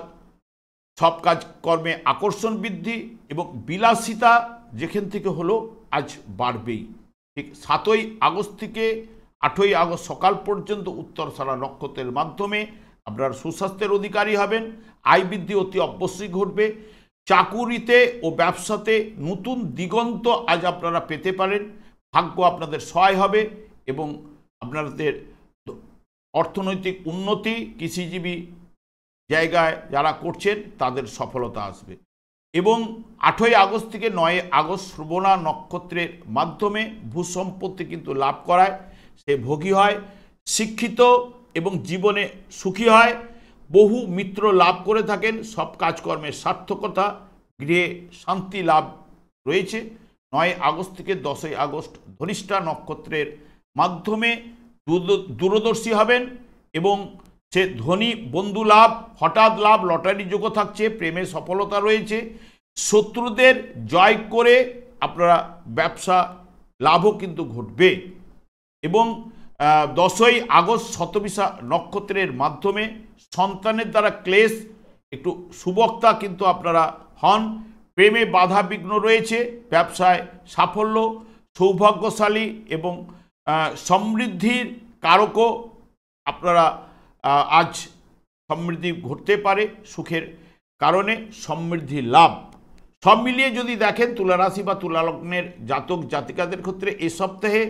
সব কাজকর্মে আকর্ষণ বৃদ্ধি এবং বিলাসিতা যেখান থেকে হলো আজ বাড়বেই। ঠিক 7 আগস্ট থেকে 8 আগস্ট সকাল পর্যন্ত উত্তরষাঢ়া নক্ষত্রের মাধ্যমে আপনারা সুস্বাস্থ্যের অধিকারী হবেন। আয় বৃদ্ধি অতি অবশ্যই ঘটবে। চাকুরিতে ও ব্যবসাতে নতুন দিগন্ত আজ আপনারা পেতে পারেন। ভাগ্য আপনাদের সহায় হবে এবং আপনাদের অর্থনৈতিক উন্নতি, কৃষিজীবী জায়গায় যারা করছেন তাদের সফলতা আসবে। এবং 8 আগস্ট থেকে 9 আগস্ট শ্রবণা নক্ষত্রের মাধ্যমে ভূসম্পত্তি কিন্তু লাভ করায় সে ভোগী হয়, শিক্ষিত এবং জীবনে সুখী হয়, বহু মিত্র লাভ করে থাকেন, সব কাজকর্মের সার্থকতা, গৃহে শান্তি লাভ রয়েছে। 9 আগস্ট থেকে 10 আগস্ট ধনিষ্ঠা নক্ষত্রের মাধ্যমে দূরদর্শী হবেন এবং সে ধনী বন্ধু লাভ, হঠাৎ লাভ, লটারি যোগও থাকছে, প্রেমে সফলতা রয়েছে। শত্রুদের জয় করে আপনারা ব্যবসা লাভও কিন্তু ঘটবে। এবং 10 আগস্ট শতবিশা নক্ষত্রের মাধ্যমে সন্তানের দ্বারা ক্লেশ, একটু সুবক্তা কিন্তু আপনারা হন। প্রেমে বাধা বিঘ্ন রয়েছে, ব্যবসায় সাফল্য, সৌভাগ্যশালী এবং সমৃদ্ধির কারকও আপনারা আজ সমৃদ্ধি ঘটতে পারে। সুখের কারণে সমৃদ্ধি লাভ। সব মিলিয়ে যদি দেখেন তুলা রাশি বা তুলা লগ্নের জাতক জাতিকাদের ক্ষেত্রে এ সপ্তাহে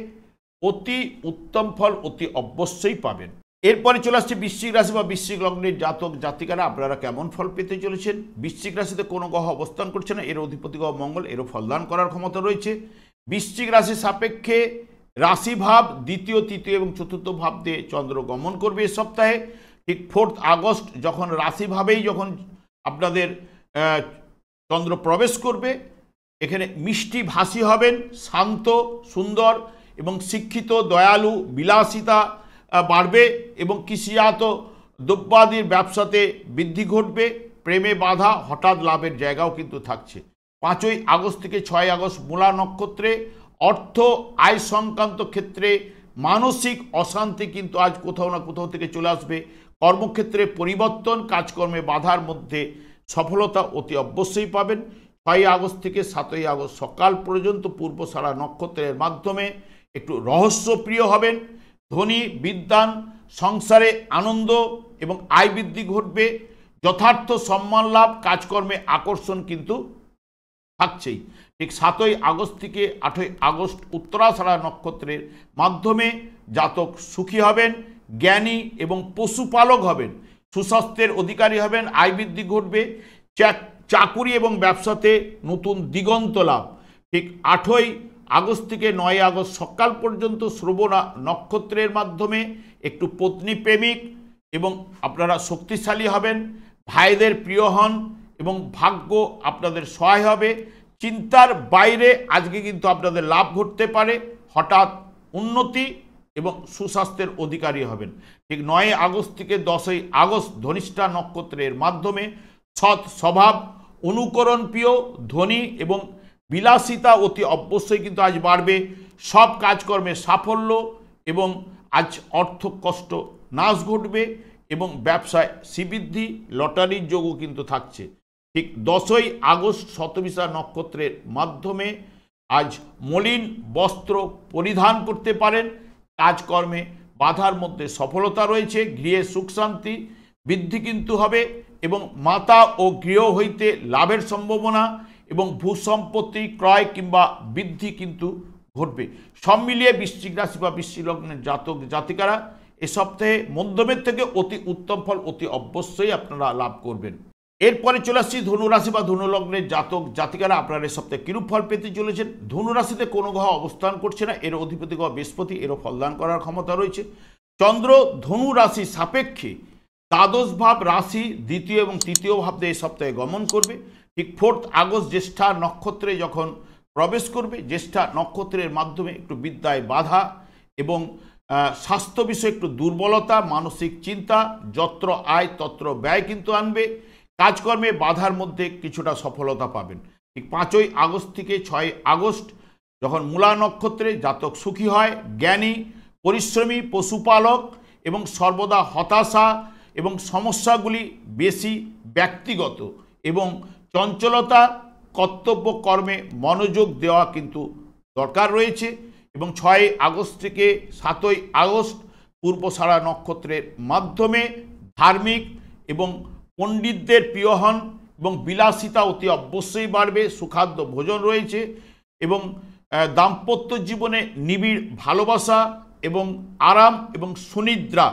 অতি উত্তম ফল অতি অবশ্যই পাবেন। এরপরে চলে আসছে বৃশ্চিক রাশি বা বৃশ্চিক লগ্নের জাতক জাতিকারা আপনারা কেমন ফল পেতে চলেছেন। বৃশ্চিক রাশিতে কোনো গ্রহ অবস্থান করছে না, এর অধিপতি গ্রহ মঙ্গল, এরও ফলদান করার ক্ষমতা রয়েছে। বৃশ্চিক রাশি সাপেক্ষে রাশিভাব দ্বিতীয়, তৃতীয় এবং চতুর্থ ভাব দিয়ে চন্দ্র গমন করবে এ সপ্তাহে। ঠিক 4 আগস্ট যখন রাশিভাবেই যখন আপনাদের চন্দ্র প্রবেশ করবে, এখানে মিষ্টি ভাষী হবেন, শান্ত, সুন্দর এবং শিক্ষিত, দয়ালু, বিলাসিতা বাড়বে এবং কৃষিজাত দ্রব্যাদির ব্যবসাতে বৃদ্ধি ঘটবে। প্রেমে বাধা, হঠাৎ লাভের জায়গাও কিন্তু থাকছে। 5 আগস্ট থেকে 6 আগস্ট মূলা নক্ষত্রে অর্থ আয় সংক্রান্ত ক্ষেত্রে মানসিক অশান্তি কিন্তু আজ কোথাও না কোথাও থেকে চলে আসবে। কর্মক্ষেত্রে পরিবর্তন, কাজকর্মে বাধার মধ্যে সফলতা অতি অবশ্যই পাবেন। 6 আগস্ট থেকে 7 আগস্ট সকাল পর্যন্ত পূর্বষাঢ়া নক্ষত্রের মাধ্যমে একটু রহস্যপ্রিয় হবেন, ধনী, বিদ্বান, সংসারে আনন্দ এবং আয় বৃদ্ধি ঘটবে। যথার্থ সম্মান লাভ, কাজকর্মে আকর্ষণ কিন্তু থাকছেই। ঠিক 7 আগস্ট থেকে 8 আগস্ট উত্তরাষাঢ়া নক্ষত্রের মাধ্যমে জাতক সুখী হবেন, জ্ঞানী এবং পশুপালক হবেন, সুস্বাস্থ্যের অধিকারী হবেন, আয় বৃদ্ধি ঘটবে। চাকুরি এবং ব্যবসাতে নতুন দিগন্ত লাভ। ঠিক 8 আগস্ট থেকে 9 আগস্ট সকাল পর্যন্ত শ্রবণা নক্ষত্রের মাধ্যমে একটু পত্নী প্রেমিক এবং আপনারা শক্তিশালী হবেন, ভাইদের প্রিয় হন এবং ভাগ্য আপনাদের সহায় হবে। চিন্তার বাইরে আজকে কিন্তু আপনাদের লাভ ঘটতে পারে, হঠাৎ উন্নতি এবং সুস্বাস্থ্যের অধিকারী হবেন। ঠিক 9 আগস্ট থেকে 10 আগস্ট ধনিষ্ঠা নক্ষত্রের মাধ্যমে সৎ স্বভাব, অনুকরণ প্রিয়, ধনী এবং বিলাসিতা অতি অবশ্যই কিন্তু আজ বাড়বে। সব কাজকর্মে সাফল্য এবং আজ অর্থ কষ্ট নাশ ঘটবে এবং ব্যবসায় শ্রীবৃদ্ধি, লটারির যোগও কিন্তু থাকছে। ঠিক 10 আগস্ট শতবিশা নক্ষত্রের মাধ্যমে আজ মলিন বস্ত্র পরিধান করতে পারেন। কাজকর্মে বাধার মধ্যে সফলতা রয়েছে, গৃহে সুখ শান্তি বৃদ্ধি কিন্তু হবে এবং মাতা ও গৃহ হইতে লাভের সম্ভাবনা এবং ভূসম্পত্তি ক্রয় কিংবা বৃদ্ধি কিন্তু ঘটবে। সব মিলিয়ে বৃশ্চিক রাশি বা বৃশ্চিক লগ্নের জাতক জাতিকারা এ সপ্তাহে মধ্যমের থেকে অতি উত্তম ফল অতি অবশ্যই আপনারা লাভ করবেন। এরপরে চলে আসছি ধনুরাশি বা ধনুলগ্নের জাতক জাতিকারা আপনারা এই সপ্তাহে কিরূপ ফল পেতে চলেছেন। ধনুরাশিতে কোনো গ্রহ অবস্থান করছে না, এর অধিপতি গ্রহ বৃহস্পতি, এরও ফলদান করার ক্ষমতা রয়েছে। চন্দ্র ধনু রাশি সাপেক্ষে দ্বাদশ ভাব রাশি দ্বিতীয় এবং তৃতীয় ভাব দিয়ে এই সপ্তাহে গমন করবে। ঠিক 4 আগস্ট জ্যেষ্ঠা নক্ষত্রে যখন প্রবেশ করবে, জ্যেষ্ঠা নক্ষত্রের মাধ্যমে একটু বিদ্যায় বাধা এবং স্বাস্থ্য বিষয়ে একটু দুর্বলতা, মানসিক চিন্তা, যত্র আয় তত্র ব্যয় কিন্তু আনবে। কাজকর্মে বাধার মধ্যে কিছুটা সফলতা পাবেন। ঠিক 5 আগস্ট থেকে 6 আগস্ট যখন মূলা নক্ষত্রে জাতক সুখী হয়, জ্ঞানী, পরিশ্রমী, পশুপালক এবং সর্বদা হতাশা এবং সমস্যাগুলি বেশি ব্যক্তিগত এবং চঞ্চলতা, কর্তব্য কর্মে মনোযোগ দেওয়া কিন্তু দরকার রয়েছে। এবং 6 আগস্ট থেকে 7 আগস্ট পূর্বসারা নক্ষত্রের মাধ্যমে ধার্মিক এবং পণ্ডিতদের প্রিয় হন এবং বিলাসিতা অতি অবশ্যই বাড়বে। সুখাদ্য ভোজন রয়েছে এবং দাম্পত্য জীবনে নিবিড় ভালোবাসা এবং আরাম এবং সুনিদ্রা।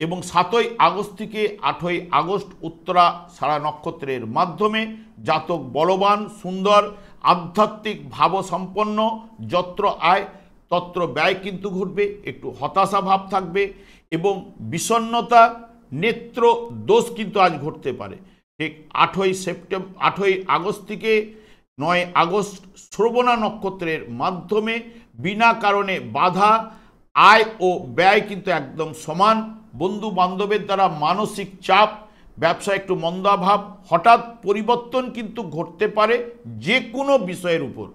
এবং 7 আগস্ট থেকে 8 আগস্ট উত্তরা সারা নক্ষত্রের মাধ্যমে জাতক বলবান, সুন্দর, আধ্যাত্মিক ভাবসম্পন্ন, যত্র আয় তত্র ব্যয় কিন্তু ঘটবে, একটু হতাশা ভাব থাকবে এবং বিষণ্ণতা, নেত্র দোষ কিন্তু আজ ঘটতে পারে। ঠিক 8 আগস্ট থেকে 9 আগস্ট শ্রবণা নক্ষত্রের মাধ্যমে বিনা কারণে বাধা, আয় ও ব্যয় কিন্তু একদম সমান। বন্ধু বান্ধবের দ্বারা মানসিক চাপ, ব্যবসায় একটু মন্দাভাব, হঠাৎ পরিবর্তন কিন্তু ঘটতে পারে যে কোনো বিষয়ের উপর।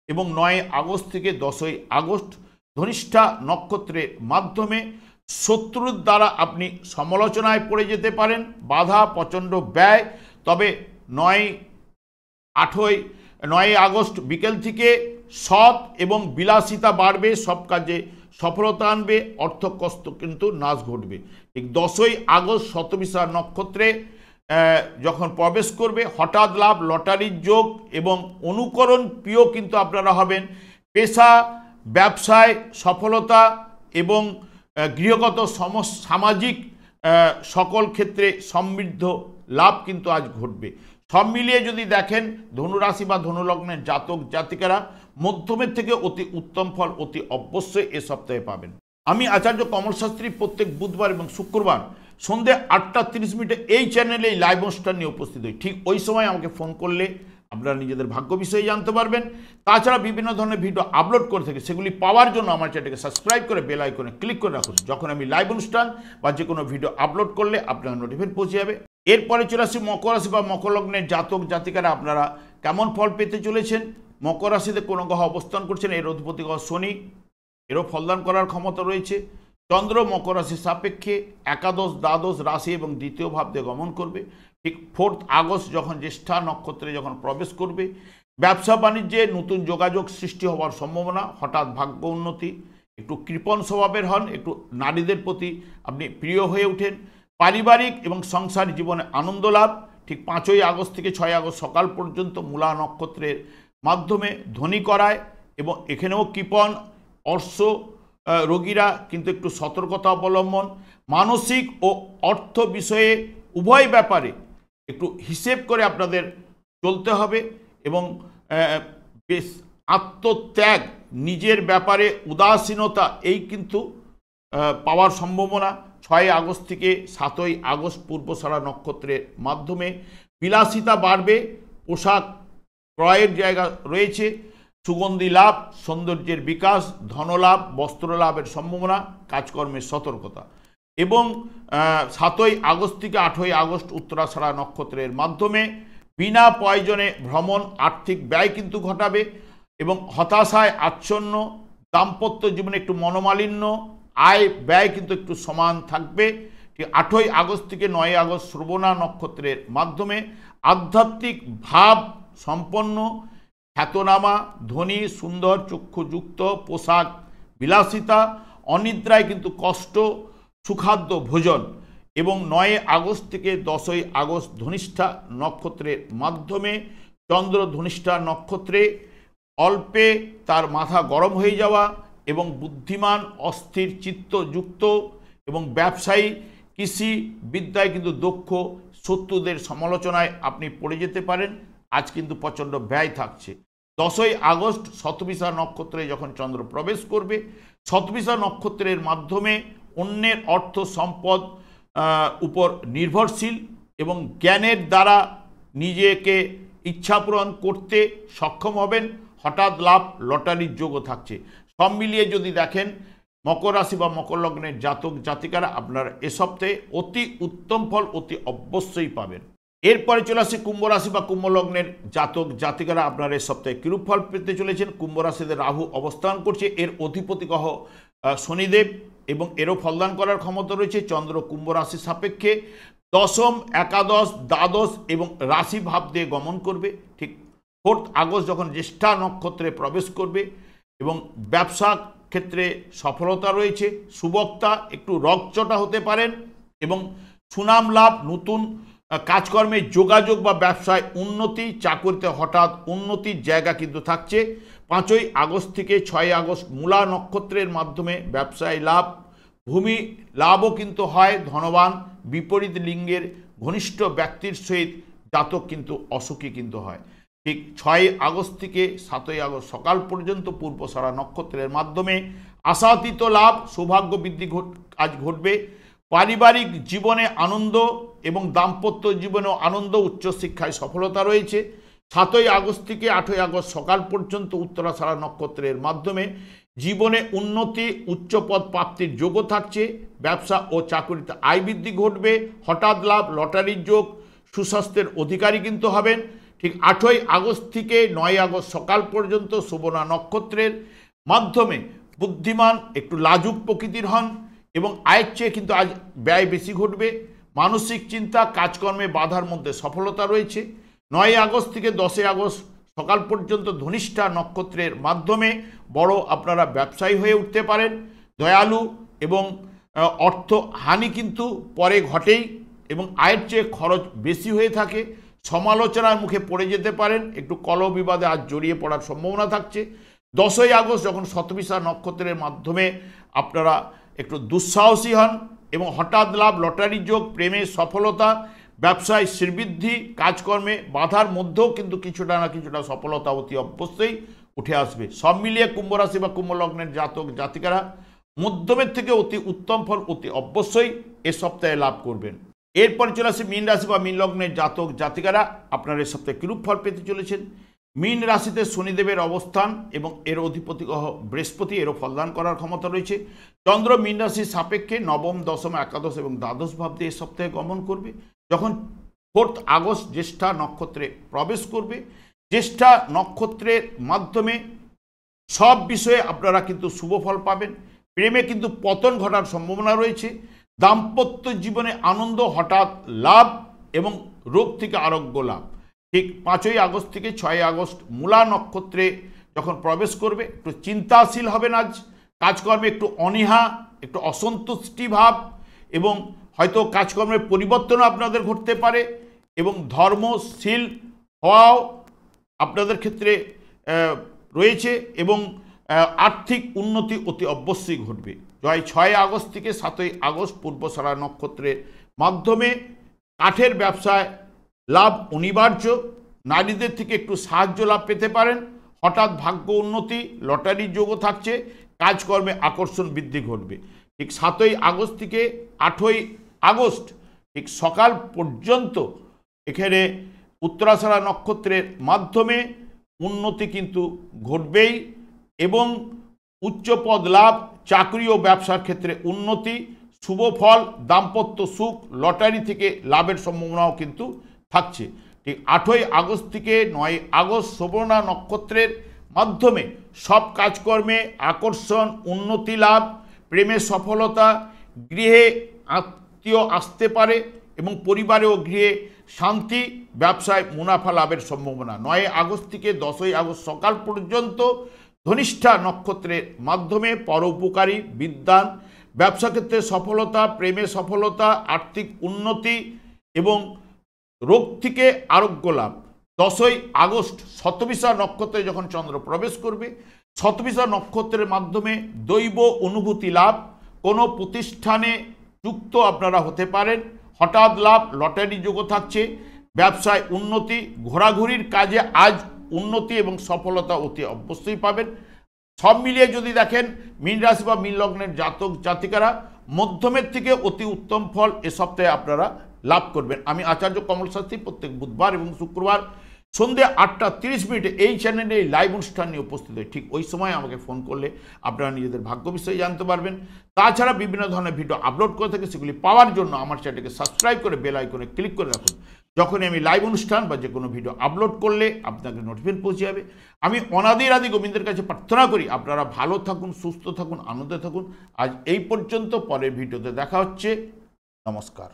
এবং 9 আগস্ট থেকে 10 আগস্ট ধনিষ্ঠা নক্ষত্রের মাধ্যমে শত্রুর দ্বারা আপনি সমালোচনায় পড়ে যেতে পারেন, বাধা, প্রচণ্ড ব্যয়। তবে 9 আগস্ট বিকেল থেকে সৎ এবং বিলাসিতা বাড়বে, সব কাজে সফলতা আনবে, অর্থ কষ্ট কিন্তু নাশ ঘটবে। ঠিক 10 আগস্ট শতবিশা নক্ষত্রে যখন প্রবেশ করবে হঠাৎ লাভ, লটারির যোগ এবং অনুকরণ প্রিয় কিন্তু আপনারা হবেন। পেশা, ব্যবসায় সফলতা এবং গৃহগত সামাজিক সকল ক্ষেত্রে সমৃদ্ধ লাভ কিন্তু আজ ঘটবে। সব মিলিয়ে যদি দেখেন ধনুরাশি বা ধনুলগ্নের জাতক জাতিকারা মধ্যমের থেকে অতি উত্তম ফল অতি অবশ্যই এ সপ্তাহে পাবেন। আমি আচার্য কমল শাস্ত্রী প্রত্যেক বুধবার এবং শুক্রবার সন্ধ্যে 8:30 এই চ্যানেলে এই লাইভ অনুষ্ঠান নিয়ে উপস্থিত হই। ঠিক ওই সময় আমাকে ফোন করলে আপনারা নিজেদের ভাগ্য বিষয়ে জানতে পারবেন। তাছাড়া বিভিন্ন ধরনের ভিডিও আপলোড করে থাকি, সেগুলি পাওয়ার জন্য আমার চ্যানেলকে সাবস্ক্রাইব করে বেল আইকনে ক্লিক করে রাখুন। যখন আমি লাইভ অনুষ্ঠান বা যে কোনো ভিডিও আপলোড করলে আপনার নোটিফিকেশন পৌঁছে যাবে। এরপরে চলে আসি মকর রাশি বা মকর লগ্নের জাতক জাতিকারা আপনারা কেমন ফল পেতে চলেছেন। মকর রাশিতে কোনো গ্রহ অবস্থান করছেন, এর অধিপতি গ্রহ শনি, এরও ফলদান করার ক্ষমতা রয়েছে। চন্দ্র মকর রাশির সাপেক্ষে একাদশ, দ্বাদশ রাশি এবং দ্বিতীয় ভাব দিয়ে গমন করবে। ঠিক 4 আগস্ট যখন জ্যেষ্ঠা নক্ষত্রে যখন প্রবেশ করবে, ব্যবসা বাণিজ্যে নতুন যোগাযোগ সৃষ্টি হওয়ার সম্ভাবনা, হঠাৎ ভাগ্য উন্নতি, একটু কৃপণ স্বভাবের হন, একটু নারীদের প্রতি আপনি প্রিয় হয়ে ওঠেন, পারিবারিক এবং সংসার জীবনে আনন্দ লাভ। ঠিক 5 আগস্ট থেকে 6 আগস্ট সকাল পর্যন্ত মূলা নক্ষত্রের মাধ্যমে ধনী করায় এবং এখানেও কৃপণ অর্শ রোগীরা কিন্তু একটু সতর্কতা অবলম্বন, মানসিক ও অর্থ বিষয়ে উভয় ব্যাপারে একটু হিসেব করে আপনাদের চলতে হবে এবং বেশ আত্মত্যাগ, নিজের ব্যাপারে উদাসীনতা এই কিন্তু পাওয়ার সম্ভাবনা। 6 আগস্ট থেকে 7ই আগস্ট পূর্বষাঢ়া নক্ষত্রের মাধ্যমে বিলাসিতা বাড়বে, পোশাক ক্রয়ের জায়গা রয়েছে, সুগন্ধি লাভ, সৌন্দর্যের বিকাশ, ধনলাভ, বস্ত্র লাভের সম্ভাবনা, কাজকর্মের সতর্কতা। এবং 7ই আগস্ট থেকে 8ই আগস্ট উত্তরাষাঢ়া নক্ষত্রের মাধ্যমে বিনা প্রয়োজনে ভ্রমণ, আর্থিক ব্যয় কিন্তু ঘটাবে এবং হতাশায় আচ্ছন্ন, দাম্পত্য জীবনে একটু মনোমালিন্য, আয় ব্যয় কিন্তু একটু সমান থাকবে। ঠিক 8ই আগস্ট থেকে 9ই আগস্ট শ্রবণা নক্ষত্রের মাধ্যমে আধ্যাত্মিক ভাব সম্পন্ন, খ্যাতনামা, ধনী, সুন্দর, চক্ষুযুক্ত, পোশাক বিলাসিতা, অনিদ্রায় কিন্তু কষ্ট, সুখাদ্য ভোজন। এবং 9 আগস্ট থেকে 10ই আগস্ট ধনিষ্ঠা নক্ষত্রের মাধ্যমে চন্দ্র ধনিষ্ঠা নক্ষত্রে অল্পে তার মাথা গরম হয়ে যাওয়া এবং বুদ্ধিমান, অস্থির চিত্তযুক্ত এবং ব্যবসায়ী, কৃষি বিদ্যায় কিন্তু দক্ষ, শত্রুদের সমালোচনায় আপনি পড়ে যেতে পারেন। আজ কিন্তু প্রচণ্ড ব্যয় থাকছে। 10ই আগস্ট শতবিশা নক্ষত্রে যখন চন্দ্র প্রবেশ করবে, শতবিশা নক্ষত্রের মাধ্যমে অন্যের অর্থ সম্পদ উপর নির্ভরশীল এবং জ্ঞানের দ্বারা নিজেকে ইচ্ছা পূরণ করতে সক্ষম হবেন। হঠাৎ লাভ, লটারির যোগও থাকছে। সব মিলিয়ে যদি দেখেন মকর রাশি বা মকর লগ্নের জাতক জাতিকারা আপনারা এ সপ্তাহে অতি উত্তম ফল অতি অবশ্যই পাবেন। এরপরে চলে আসে কুম্ভ রাশি বা কুম্ভ লগ্নের জাতক জাতিকারা আপনারা এ সপ্তাহে কিরূপ ফল পেতে চলেছেন। কুম্ভ রাশিতে রাহু অবস্থান করছে, এর অধিপতি গ্রহ শনিদেব এবং এরও ফলদান করার ক্ষমতা রয়েছে। চন্দ্র কুম্ভ রাশির সাপেক্ষে দশম, একাদশ, দ্বাদশ এবং রাশি ভাব দিয়ে গমন করবে। ঠিক 4 আগস্ট যখন জ্যেষ্ঠা নক্ষত্রে প্রবেশ করবে এবং ব্যবসা ক্ষেত্রে সফলতা রয়েছে, সুবক্তা, একটু রকচটা হতে পারেন এবং সুনাম লাভ, নতুন কাজকর্মে যোগাযোগ বা ব্যবসায় উন্নতি, চাকরিতে হঠাৎ উন্নতির জায়গা কিন্তু থাকছে। 5ই আগস্ট থেকে 6ই আগস্ট মূলা নক্ষত্রের মাধ্যমে ব্যবসায় লাভ, ভূমি লাভও কিন্তু হয়। ধনবান, বিপরীত লিঙ্গের ঘনিষ্ঠ ব্যক্তির সহিত জাতক কিন্তু অসুখী কিন্তু হয়। ঠিক 6ই আগস্ট থেকে 7ই আগস্ট সকাল পর্যন্ত পূর্বষাঢ়া নক্ষত্রের মাধ্যমে আশাতীত লাভ, সৌভাগ্য বৃদ্ধি কাজ ঘটবে। পারিবারিক জীবনে আনন্দ এবং দাম্পত্য জীবনেও আনন্দ, উচ্চশিক্ষায় সফলতা রয়েছে। 7ই আগস্ট থেকে 8ই আগস্ট সকাল পর্যন্ত উত্তরাষাঢ়া নক্ষত্রের মাধ্যমে জীবনে উন্নতি, উচ্চপদ প্রাপ্তির যোগও থাকছে। ব্যবসা ও চাকরিতে আয় বৃদ্ধি ঘটবে। হঠাৎ লাভ, লটারির যোগ, সুস্বাস্থ্যের অধিকারী কিন্তু হবেন। ঠিক 8ই আগস্ট থেকে 9ই আগস্ট সকাল পর্যন্ত শ্রবণা নক্ষত্রের মাধ্যমে বুদ্ধিমান, একটু লাজুক প্রকৃতির হন এবং আয়ের চেয়ে কিন্তু আজ ব্যয় বেশি ঘটবে। মানসিক চিন্তা, কাজকর্মে বাধার মধ্যে সফলতা রয়েছে। 9ই আগস্ট থেকে 10ই আগস্ট সকাল পর্যন্ত ধনিষ্ঠা নক্ষত্রের মাধ্যমে বড় আপনারা ব্যবসায়ী হয়ে উঠতে পারেন। দয়ালু এবং অর্থ হানি কিন্তু পরে ঘটেই এবং আয়ের চেয়ে খরচ বেশি হয়ে থাকে। সমালোচনার মুখে পড়ে যেতে পারেন, একটু কলহ বিবাদে আজ জড়িয়ে পড়ার সম্ভাবনা থাকছে। 10ই আগস্ট যখন শতবিশা নক্ষত্রের মাধ্যমে আপনারা একটু দুঃসাহসী হন এবং হঠাৎ লাভ, লটারির যোগ, প্রেমে সফলতা, ব্যবসায় শ্রীবৃদ্ধি, কাজকর্মে বাধার মধ্যেও কিন্তু কিছুটা না কিছুটা সফলতা অতি অবশ্যই উঠে আসবে। সব মিলিয়ে কুম্ভ রাশি বা কুম্ভ লগ্নের জাতক জাতিকারা মধ্যমের থেকে অতি উত্তম ফল অতি অবশ্যই এ সপ্তাহে লাভ করবেন। এরপরে চলে আসে মীন রাশি বা মীন লগ্নের জাতক জাতিকারা আপনারা এ সপ্তাহে কিরূপ ফল পেতে চলেছেন। মীন রাশিতে শনিদেবের অবস্থান এবং এর অধিপতি গ্রহ বৃহস্পতি, এরও ফলদান করার ক্ষমতা রয়েছে। চন্দ্র মীন রাশির সাপেক্ষে নবম, দশম, একাদশ এবং দ্বাদশ ভাব দিয়ে এ সপ্তাহে গমন করবে। যখন 4 আগস্ট জ্যেষ্ঠা নক্ষত্রে প্রবেশ করবে, জ্যেষ্ঠা নক্ষত্রের মাধ্যমে সব বিষয়ে আপনারা কিন্তু শুভ ফল পাবেন। প্রেমে কিন্তু পতন ঘটার সম্ভাবনা রয়েছে। দাম্পত্য জীবনে আনন্দ, হঠাৎ লাভ এবং রোগ থেকে আরোগ্য লাভ। ঠিক 5ই আগস্ট থেকে 6ই আগস্ট মূলা নক্ষত্রে যখন প্রবেশ করবে একটু চিন্তাশীল হবেন। আজ কাজকর্মে একটু অনীহা, একটু অসন্তুষ্টি ভাব এবং হয়তো কাজকর্মের পরিবর্তনও আপনাদের ঘটতে পারে এবং ধর্মশীল হওয়াও আপনাদের ক্ষেত্রে রয়েছে এবং আর্থিক উন্নতি অতি অবশ্যই ঘটবে। 6ই আগস্ট থেকে 7ই আগস্ট পূর্বষাঢ়া নক্ষত্রের মাধ্যমে কাঠের ব্যবসায় লাভ অনিবার্য। নারীদের থেকে একটু সাহায্য লাভ পেতে পারেন। হঠাৎ ভাগ্য উন্নতি, লটারির যোগও থাকছে। কাজকর্মে আকর্ষণ বৃদ্ধি ঘটবে। ঠিক 7ই আগস্ট থেকে 8ই আগস্ট ঠিক সকাল পর্যন্ত এখানে উত্তরাষাঢ়া নক্ষত্রের মাধ্যমে উন্নতি কিন্তু ঘটবেই এবং উচ্চপদ লাভ, চাকরি ও ব্যবসার ক্ষেত্রে উন্নতি, শুভ ফল, দাম্পত্য সুখ, লটারি থেকে লাভের সম্ভাবনাও কিন্তু থাকছে। ঠিক 8ই আগস্ট থেকে 9ই আগস্ট শ্রবণা নক্ষত্রের মাধ্যমে সব কাজকর্মে আকর্ষণ, উন্নতি লাভ, প্রেমে সফলতা, গৃহে আত্মীয় আসতে পারে এবং পরিবারে ও গৃহে শান্তি, ব্যবসায় মুনাফা লাভের সম্ভাবনা। 9ই আগস্ট থেকে 10ই আগস্ট সকাল পর্যন্ত ধনিষ্ঠা নক্ষত্রের মাধ্যমে পরোপকারী, বিদ্বান, ব্যবসা ক্ষেত্রে সফলতা, প্রেমে সফলতা, আর্থিক উন্নতি এবং রোগ থেকে আরোগ্য লাভ। 10ই আগস্ট শতবিশা নক্ষত্রে যখন চন্দ্র প্রবেশ করবে, শতবিশা নক্ষত্রের মাধ্যমে দৈব অনুভূতি লাভ, কোনো প্রতিষ্ঠানে যুক্ত আপনারা হতে পারেন, হঠাৎ লাভ, লটারি যোগও থাকছে, ব্যবসায় উন্নতি, ঘোরাঘুরির কাজে আজ উন্নতি এবং সফলতা অতি অবশ্যই পাবেন। সব মিলিয়ে যদি দেখেন মীন রাশি বা মীন লগ্নের জাতক জাতিকারা মধ্যমের থেকে অতি উত্তম ফল এ সপ্তাহে আপনারা লাভ করবেন। আমি আচার্য কমল শাস্ত্রী প্রত্যেক বুধবার এবং শুক্রবার সন্ধ্যে 8:30 এই চ্যানেলে এই লাইভ অনুষ্ঠান নিয়ে উপস্থিত হই। ঠিক ওই সময় আমাকে ফোন করলে আপনারা নিজেদের ভাগ্য বিষয়ে জানতে পারবেন। তাছাড়া বিভিন্ন ধরনের ভিডিও আপলোড করে থাকি, সেগুলি পাওয়ার জন্য আমার চ্যানেলকে সাবস্ক্রাইব করে বেল আইকনে ক্লিক করে রাখুন। যখনই আমি লাইভ অনুষ্ঠান বা যে কোনো ভিডিও আপলোড করলে আপনাকে নোটিফিকেশন পৌঁছে যাবে। আমি অনাদির আদি গোবিন্দের কাছে প্রার্থনা করি আপনারা ভালো থাকুন, সুস্থ থাকুন, আনন্দে থাকুন। আজ এই পর্যন্ত, পরের ভিডিওতে দেখা হচ্ছে। নমস্কার।